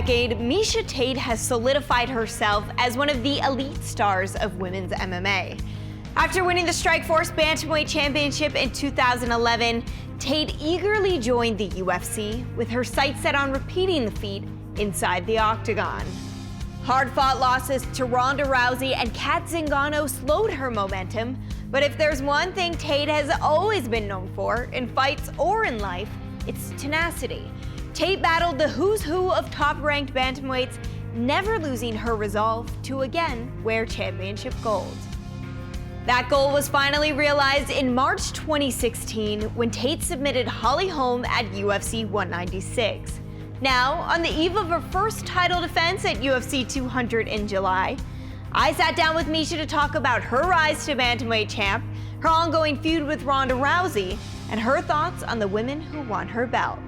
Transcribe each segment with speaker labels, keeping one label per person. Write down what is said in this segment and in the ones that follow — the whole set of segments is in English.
Speaker 1: decade, Miesha Tate has solidified herself as one of the elite stars of women's MMA. After winning the Strikeforce Bantamweight Championship in 2011, Tate eagerly joined the UFC with her sights set on repeating the feat inside the octagon. Hard-fought losses to Ronda Rousey and Kat Zingano slowed her momentum, but if there's one thing Tate has always been known for, in fights or in life, it's tenacity. Tate battled the who's who of top-ranked bantamweights, never losing her resolve to again wear championship gold. That goal was finally realized in March 2016 when Tate submitted Holly Holm at UFC 196. Now, on the eve of her first title defense at UFC 200 in July, I sat down with Miesha to talk about her rise to bantamweight champ, her ongoing feud with Ronda Rousey, and her thoughts on the women who won her belt.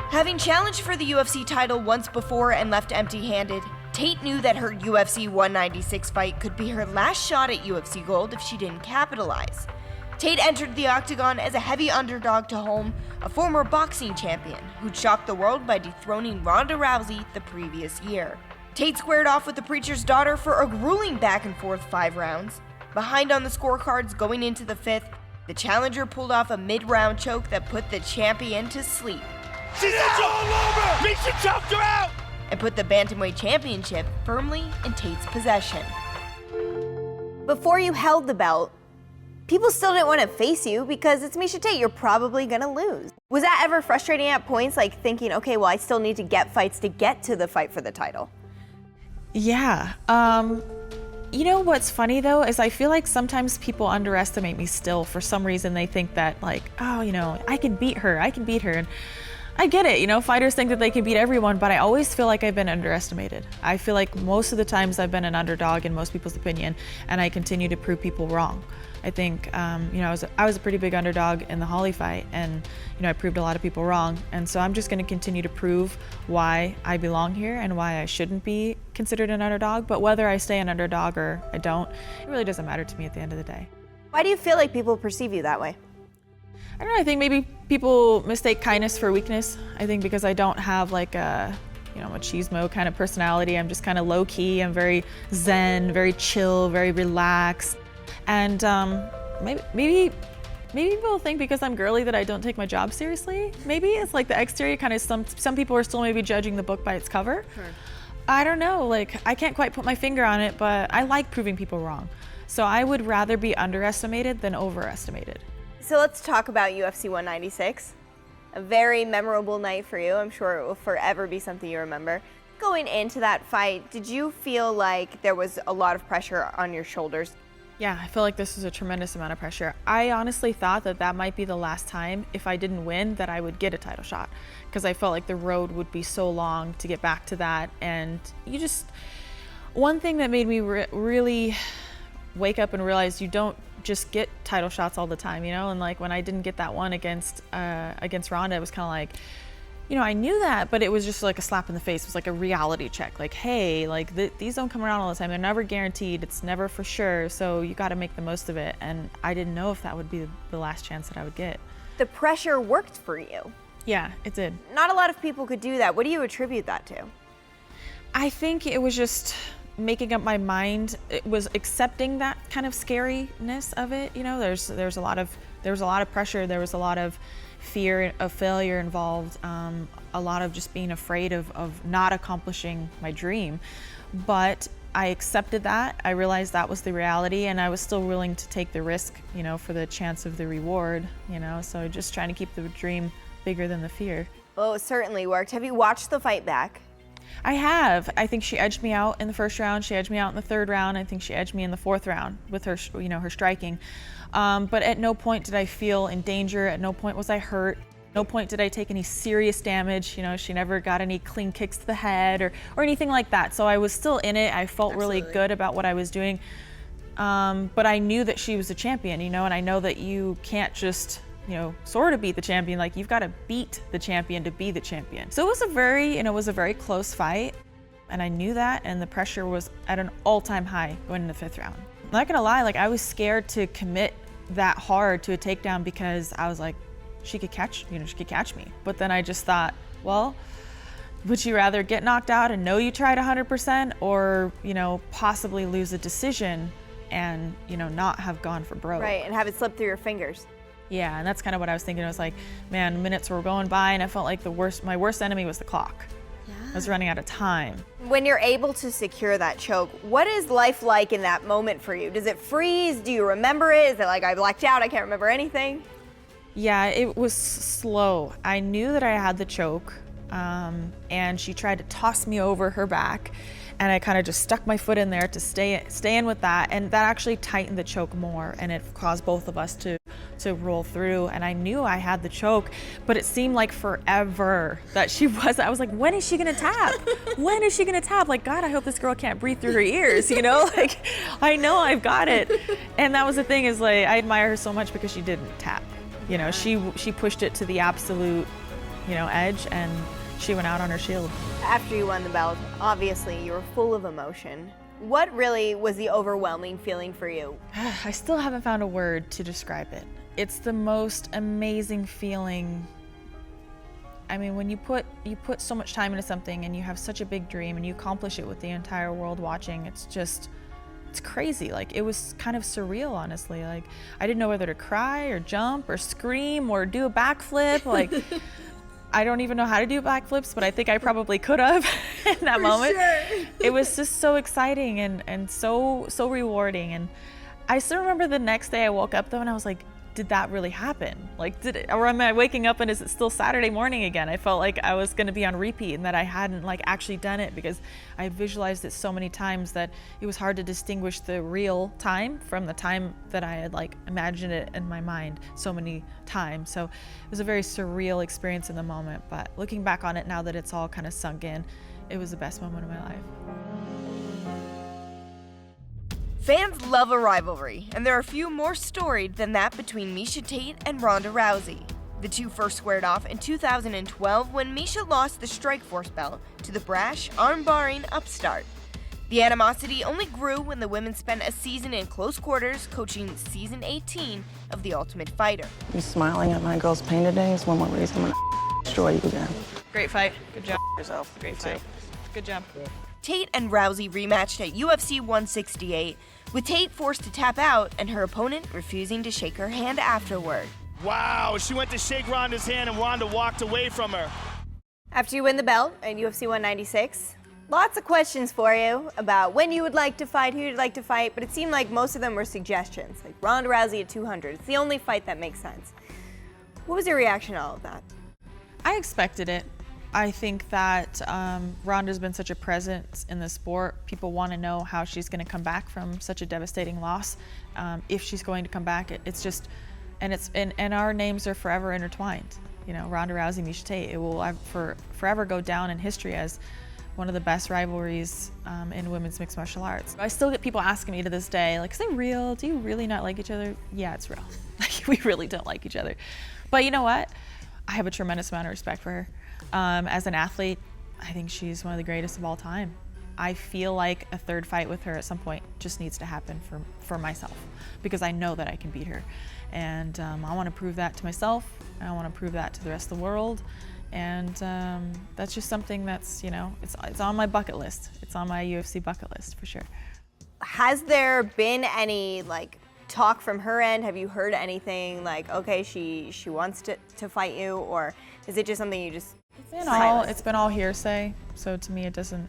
Speaker 1: Having challenged for the UFC title once before and left empty-handed, Tate knew that her UFC 196 fight could be her last shot at UFC gold if she didn't capitalize. Tate entered the octagon as a heavy underdog to Holm, a former boxing champion who'd shocked the world by dethroning Ronda Rousey the previous year. Tate squared off with the preacher's daughter for a grueling back-and-forth 5 rounds. Behind on the scorecards going into the 5th, the challenger pulled off a mid-round choke that put the champion to sleep.
Speaker 2: She's all over! Miesha choked her out!
Speaker 1: And put the Bantamweight Championship firmly in Tate's possession. Before you held the belt, people still didn't want to face you because it's Miesha Tate, you're probably gonna lose. Was that ever frustrating at points, like thinking, okay, well, I still need to get fights to get to the fight for the title?
Speaker 3: Yeah. You know what's funny though, is I feel like sometimes people underestimate me still. For some reason they think that like, oh, you know, I can beat her. And I get it, you know, fighters think that they can beat everyone, but I always feel like I've been underestimated. I feel like most of the times I've been an underdog in most people's opinion, and I continue to prove people wrong. I think, you know, I was a pretty big underdog in the Holly fight, and, you know, I proved a lot of people wrong. And so I'm just gonna continue to prove why I belong here and why I shouldn't be considered an underdog. But whether I stay an underdog or I don't, it really doesn't matter to me at the end of the day.
Speaker 1: Why do you feel like people perceive you that way?
Speaker 3: I don't know, I think maybe people mistake kindness for weakness. I think because I don't have like a, you know, machismo kind of personality. I'm just kind of low key. I'm very zen, very chill, very relaxed. And maybe people think because I'm girly that I don't take my job seriously. Maybe it's like the exterior kind of, some people are still maybe judging the book by its cover. Sure. I don't know, like I can't quite put my finger on it, but I like proving people wrong. So I would rather be underestimated than overestimated.
Speaker 1: So let's talk about UFC 196. A very memorable night for you. I'm sure it will forever be something you remember. Going into that fight, did you feel like there was a lot of pressure on your shoulders?
Speaker 3: Yeah, I feel like this was a tremendous amount of pressure. I honestly thought that that might be the last time, if I didn't win, that I would get a title shot. Because I felt like the road would be so long to get back to that. And you just, one thing that made me really wake up and realize you don't just get title shots all the time, you know? And like when I didn't get that one against Ronda, it was kind of like, you know, I knew that, but it was just like a slap in the face. It was like a reality check. Like, hey, like these don't come around all the time. They're never guaranteed. It's never for sure. So you got to make the most of it. And I didn't know if that would be the last chance that I would get.
Speaker 1: The pressure worked for you.
Speaker 3: Yeah, it did.
Speaker 1: Not a lot of people could do that. What do you attribute that to?
Speaker 3: I think it was just making up my mind. It was accepting that kind of scariness of it. You know, there was a lot of pressure. There was a lot of fear of failure involved. A lot of just being afraid of not accomplishing my dream. But I accepted that. I realized that was the reality, and I was still willing to take the risk, you know, for the chance of the reward, you know. So just trying to keep the dream bigger than the fear.
Speaker 1: Well, it certainly worked. Have you watched the fight back?
Speaker 3: I have. I think she edged me out in the first round. She edged me out in the third round. I think she edged me in the fourth round with her, you know, her striking. But at no point did I feel in danger. At no point was I hurt. No point did I take any serious damage. You know, she never got any clean kicks to the head or anything like that. So I was still in it. I felt really good about what I was doing. But I knew that she was a champion, you know, and I know that you can't just, you know, sort of beat the champion. Like, you've got to beat the champion to be the champion. So it was a very close fight, and I knew that, and the pressure was at an all-time high going in the fifth round. I'm not gonna lie, like, I was scared to commit that hard to a takedown because I was like, she could catch me. But then I just thought, well, would you rather get knocked out and know you tried 100%, or, you know, possibly lose a decision and, you know, not have gone for broke?
Speaker 1: Right, and have it slip through your fingers.
Speaker 3: Yeah, and that's kind of what I was thinking. I was like, man, minutes were going by and I felt like my worst enemy was the clock.
Speaker 1: Yeah.
Speaker 3: I was running out of time.
Speaker 1: When you're able to secure that choke, what is life like in that moment for you? Does it freeze? Do you remember it? Is it like I blacked out, I can't remember anything?
Speaker 3: Yeah, it was slow. I knew that I had the choke, and she tried to toss me over her back, and I kind of just stuck my foot in there to stay in with that, and that actually tightened the choke more, and it caused both of us to roll through. And I knew I had the choke, but it seemed like forever that she was. I was like, when is she gonna tap? When is she gonna tap? Like, God, I hope this girl can't breathe through her ears, you know? Like, I know I've got it. And that was the thing, is like, I admire her so much because she didn't tap. You know, she pushed it to the absolute, you know, edge, and she went out on her shield.
Speaker 1: After you won the belt, obviously you were full of emotion. What really was the overwhelming feeling for you?
Speaker 3: I still haven't found a word to describe it. It's the most amazing feeling. I mean, when you put so much time into something and you have such a big dream and you accomplish it with the entire world watching, it's crazy. Like, it was kind of surreal, honestly. Like, I didn't know whether to cry or jump or scream or do a backflip. Like, I don't even know how to do backflips, but I think I probably could have in that moment. Sure. It was just so exciting and so rewarding. And I still remember the next day I woke up though and I was like, did that really happen? Like, or am I waking up and is it still Saturday morning again? I felt like I was gonna be on repeat and that I hadn't like actually done it, because I had visualized it so many times that it was hard to distinguish the real time from the time that I had like imagined it in my mind so many times. So it was a very surreal experience in the moment, but looking back on it now that it's all kind of sunk in, it was the best moment of my life.
Speaker 1: Fans love a rivalry, and there are few more storied than that between Miesha Tate and Ronda Rousey. The two first squared off in 2012 when Miesha lost the Strikeforce belt to the brash, arm-barring upstart. The animosity only grew when the women spent a season in close quarters coaching season 18 of The Ultimate Fighter.
Speaker 4: You smiling at my girl's pain today is one more reason I'm gonna destroy you again.
Speaker 3: Great fight. Good job.
Speaker 4: Yourself.
Speaker 3: Great fight. Good job.
Speaker 1: Tate and Rousey rematched at UFC 168, with Tate forced to tap out and her opponent refusing to shake her hand afterward.
Speaker 2: Wow, she went to shake Ronda's hand and Ronda walked away from her.
Speaker 1: After you win the belt in UFC 196, lots of questions for you about when you would like to fight, who you'd like to fight, but it seemed like most of them were suggestions, like Ronda Rousey at 200. It's the only fight that makes sense. What was your reaction to all of that?
Speaker 3: I expected it. I think that Ronda's been such a presence in the sport. People want to know how she's going to come back from such a devastating loss. If she's going to come back, it's just, and our names are forever intertwined. You know, Ronda Rousey, Miesha Tate. It will forever go down in history as one of the best rivalries in women's mixed martial arts. I still get people asking me to this day, like, is it real? Do you really not like each other? Yeah, it's real. Like, we really don't like each other. But you know what? I have a tremendous amount of respect for her. As an athlete, I think she's one of the greatest of all time. I feel like a third fight with her at some point just needs to happen for myself, because I know that I can beat her. And I want to prove that to myself. I want to prove that to the rest of the world. And that's just something that's, you know, it's on my bucket list. It's on my UFC bucket list for sure.
Speaker 1: Has there been any like talk from her end? Have you heard anything like, okay, she wants to fight you, or is it just something you just
Speaker 3: it's been all hearsay, so to me it doesn't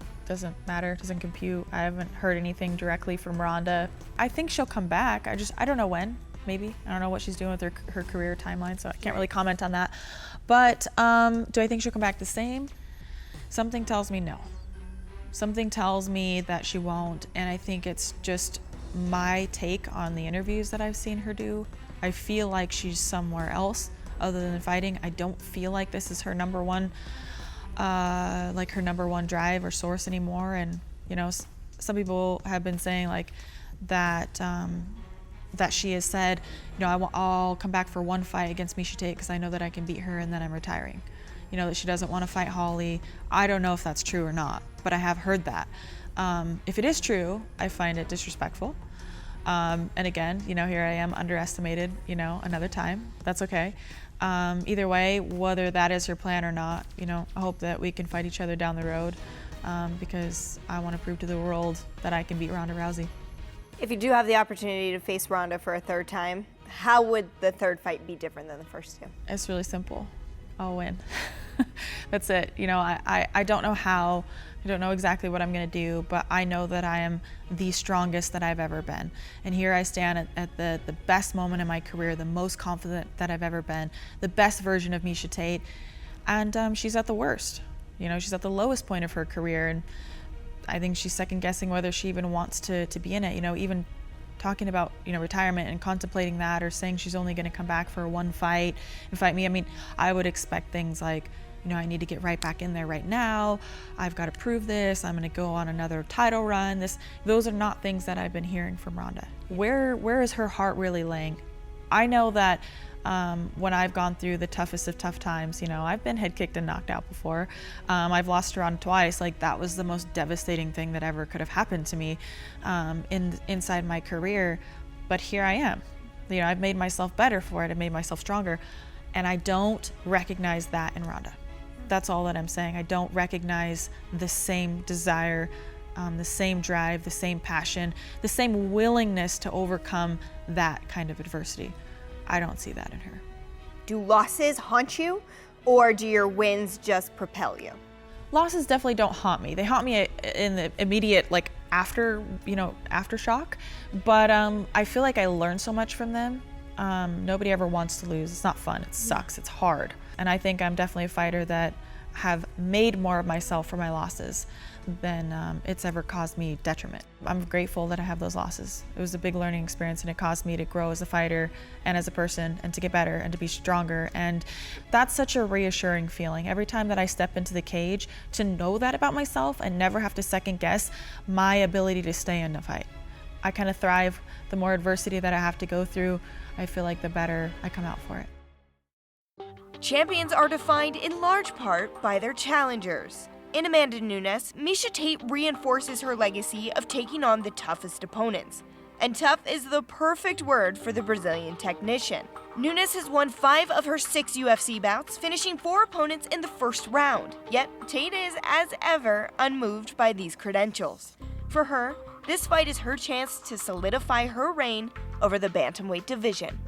Speaker 3: matter, it doesn't compute. I haven't heard anything directly from Ronda. I think she'll come back. I don't know when, maybe. I don't know what she's doing with her career timeline, so I can't really comment on that. But do I think she'll come back the same? Something tells me no. Something tells me that she won't, and I think it's just my take on the interviews that I've seen her do. I feel like she's somewhere else other than fighting. I don't feel like this is her number one drive or source anymore. And you know, some people have been saying like that that she has said, you know, I'll come back for one fight against Miesha Tate because I know that I can beat her and then I'm retiring. You know, that she doesn't want to fight Holly. I don't know if that's true or not, but I have heard that. If it is true, I find it disrespectful. And again, you know, here I am underestimated, you know, another time. That's okay. Either way, whether that is her plan or not, I hope that we can fight each other down the road because I want to prove to the world that I can beat Ronda Rousey.
Speaker 1: If you do have the opportunity to face Ronda for a third time, how would the third fight be different than the first two?
Speaker 3: It's really simple. I'll win. That's it. I don't know how, I don't know exactly what I'm going to do, but I know that I am the strongest that I've ever been. And here I stand at the best moment in my career, the most confident that I've ever been, the best version of Miesha Tate. And she's at the worst. She's at the lowest point of her career. And I think she's second guessing whether she even wants to be in it. Even talking about retirement and contemplating that, or saying she's only going to come back for one fight and fight me. I mean, I would expect things like, I need to get right back in there right now. I've got to prove this. I'm going to go on another title run. Those are not things that I've been hearing from Ronda. Where is her heart really laying? I know that when I've gone through the toughest of tough times, I've been head kicked and knocked out before. I've lost to Ronda twice. Like, that was the most devastating thing that ever could have happened to me inside my career. But here I am. I've made myself better for it. I've made myself stronger. And I don't recognize that in Ronda. That's all that I'm saying. I don't recognize the same desire, the same drive, the same passion, the same willingness to overcome that kind of adversity. I don't see that in her.
Speaker 1: Do losses haunt you, or do your wins just propel you?
Speaker 3: Losses definitely don't haunt me. They haunt me in the immediate, aftershock. But I feel like I learn so much from them. Nobody ever wants to lose. It's not fun. It sucks. It's hard. And I think I'm definitely a fighter that have made more of myself for my losses than it's ever caused me detriment. I'm grateful that I have those losses. It was a big learning experience, and it caused me to grow as a fighter and as a person, and to get better and to be stronger. And that's such a reassuring feeling. Every time that I step into the cage, to know that about myself and never have to second guess my ability to stay in the fight. I kind of thrive. The more adversity that I have to go through, I feel like the better I come out for it.
Speaker 1: Champions are defined in large part by their challengers. In Amanda Nunes, Miesha Tate reinforces her legacy of taking on the toughest opponents. And tough is the perfect word for the Brazilian technician. Nunes has won 5 of her 6 UFC bouts, finishing 4 opponents in the first round. Yet, Tate is, as ever, unmoved by these credentials. For her, this fight is her chance to solidify her reign over the bantamweight division.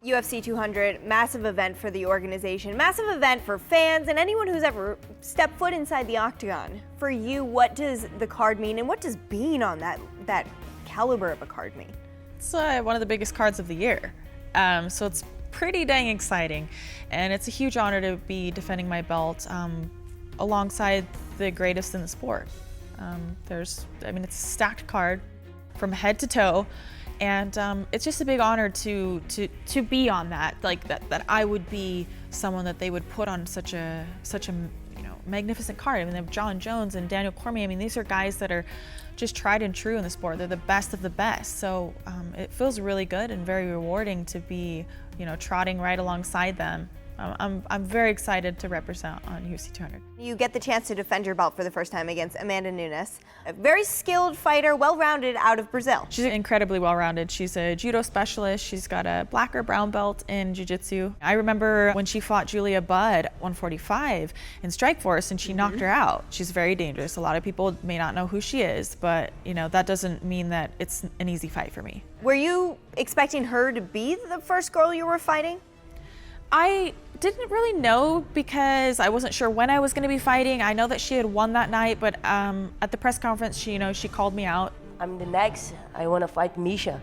Speaker 1: UFC 200, massive event for the organization, massive event for fans and anyone who's ever stepped foot inside the octagon. For you, what does the card mean, and what does being on that caliber of a card mean?
Speaker 3: It's one of the biggest cards of the year, so it's pretty dang exciting, and it's a huge honor to be defending my belt alongside the greatest in the sport. It's a stacked card from head to toe. And it's just a big honor to be on that, that I would be someone that they would put on such a magnificent card. I mean, they have John Jones and Daniel Cormier. I mean, these are guys that are just tried and true in the sport. They're the best of the best. So it feels really good and very rewarding to be, trotting right alongside them. I'm very excited to represent on UFC 200.
Speaker 1: You get the chance to defend your belt for the first time against Amanda Nunes, a very skilled fighter, well-rounded out of Brazil.
Speaker 3: She's incredibly well-rounded. She's a judo specialist. She's got a black or brown belt in jiu-jitsu. I remember when she fought Julia Budd 145 in Strikeforce, and she knocked her out. She's very dangerous. A lot of people may not know who she is, but that doesn't mean that it's an easy fight for me.
Speaker 1: Were you expecting her to be the first girl you were fighting?
Speaker 3: I didn't really know because I wasn't sure when I was going to be fighting. I know that she had won that night, but at the press conference, she called me out.
Speaker 5: I'm the next. I want to fight Miesha.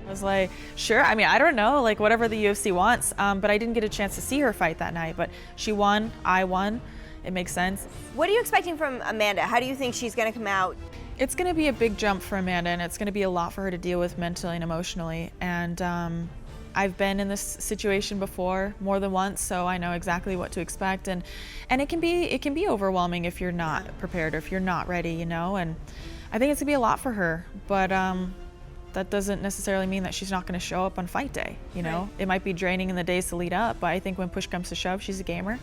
Speaker 3: I was like, sure. I mean, I don't know, whatever the UFC wants. But I didn't get a chance to see her fight that night. But she won. I won. It makes sense.
Speaker 1: What are you expecting from Amanda? How do you think she's going to come out?
Speaker 3: It's going to be a big jump for Amanda, and it's going to be a lot for her to deal with mentally and emotionally. And I've been in this situation before more than once, so I know exactly what to expect, and it can be overwhelming if you're not prepared or if you're not ready, and I think it's gonna be a lot for her, but that doesn't necessarily mean that she's not gonna show up on fight day,
Speaker 1: Right.
Speaker 3: It might be draining in the days to lead up, but I think when push comes to shove, she's a gamer.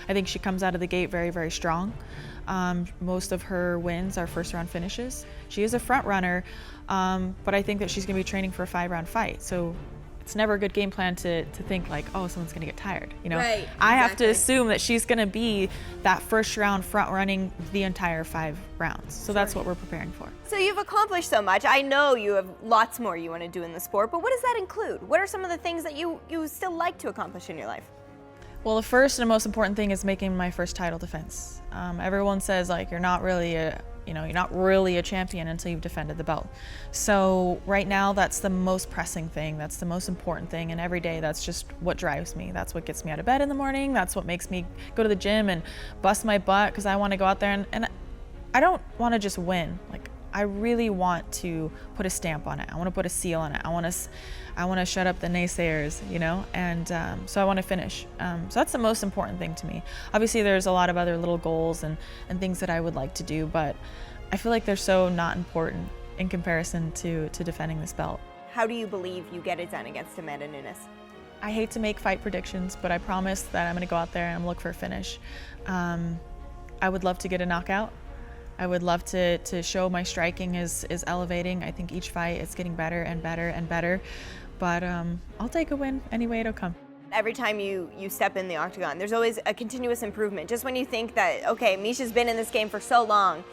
Speaker 3: I think she comes out of the gate very, very strong. Most of her wins are first round finishes. She is a front runner, but I think that she's gonna be training for a 5-round fight, so it's never a good game plan to think like, oh, someone's gonna get tired, you know?
Speaker 1: Right,
Speaker 3: I have to
Speaker 1: exactly.
Speaker 3: assume that she's gonna be that first round front running the entire 5 rounds. So that's what we're preparing for.
Speaker 1: So you've accomplished so much. I know you have lots more you want to do in the sport, but what does that include? What are some of the things that you still like to accomplish in your life?
Speaker 3: Well, the first and most important thing is making my first title defense. Everyone says like you're not really a champion until you've defended the belt. So right now, that's the most pressing thing. That's the most important thing. And every day, that's just what drives me. That's what gets me out of bed in the morning. That's what makes me go to the gym and bust my butt because I want to go out there and I don't want to just win. Like I really want to put a stamp on it. I want to put a seal on it. I want to shut up the naysayers, you know, and so I want to finish. So that's the most important thing to me. Obviously, there's a lot of other little goals and things that I would like to do, but I feel like they're so not important in comparison to defending this belt.
Speaker 1: How do you believe you get it done against Amanda Nunes?
Speaker 3: I hate to make fight predictions, but I promise that I'm going to go out there and I'm look for a finish. I would love to get a knockout. I would love to show my striking is elevating. I think each fight is getting better and better and better. But I'll take a win any way it'll come.
Speaker 1: Every time you step in the octagon, there's always a continuous improvement. Just when you think that, okay, Miesha's been in this game for so long,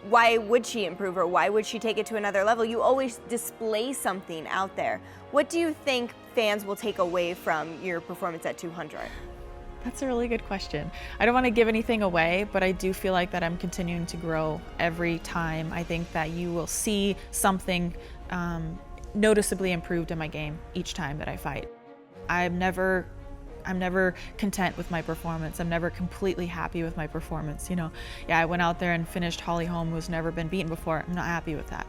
Speaker 1: why would she improve or why would she take it to another level? You always display something out there. What do you think fans will take away from your performance at 200?
Speaker 3: That's a really good question. I don't want to give anything away, but I do feel like that I'm continuing to grow every time. I think that you will see something noticeably improved in my game each time that I fight. I'm never content with my performance. I'm never completely happy with my performance. You know, yeah, I went out there and finished Holm, who's never been beaten before. I'm not happy with that.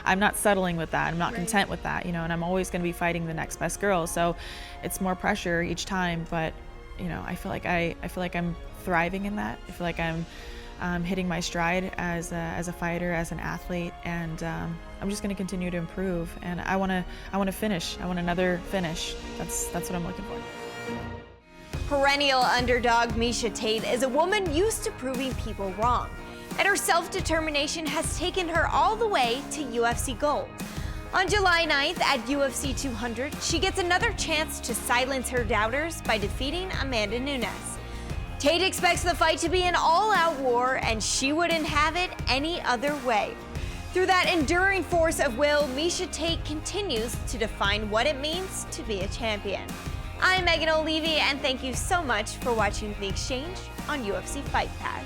Speaker 3: I'm not settling with that. I'm not content with that. You know, and I'm always going to be fighting the next best girl. So it's more pressure each time, but you know, I feel like I'm thriving in that. I feel like I'm hitting my stride as a fighter, as an athlete, and I'm just going to continue to improve. And I want to finish. I want another finish. That's what I'm looking for.
Speaker 1: Perennial underdog Miesha Tate is a woman used to proving people wrong, and her self-determination has taken her all the way to UFC gold. On July 9th at UFC 200, she gets another chance to silence her doubters by defeating Amanda Nunes. Tate expects the fight to be an all-out war, and she wouldn't have it any other way. Through that enduring force of will, Miesha Tate continues to define what it means to be a champion. I'm Olivi, and thank you so much for watching The Exchange on UFC Fight Pass.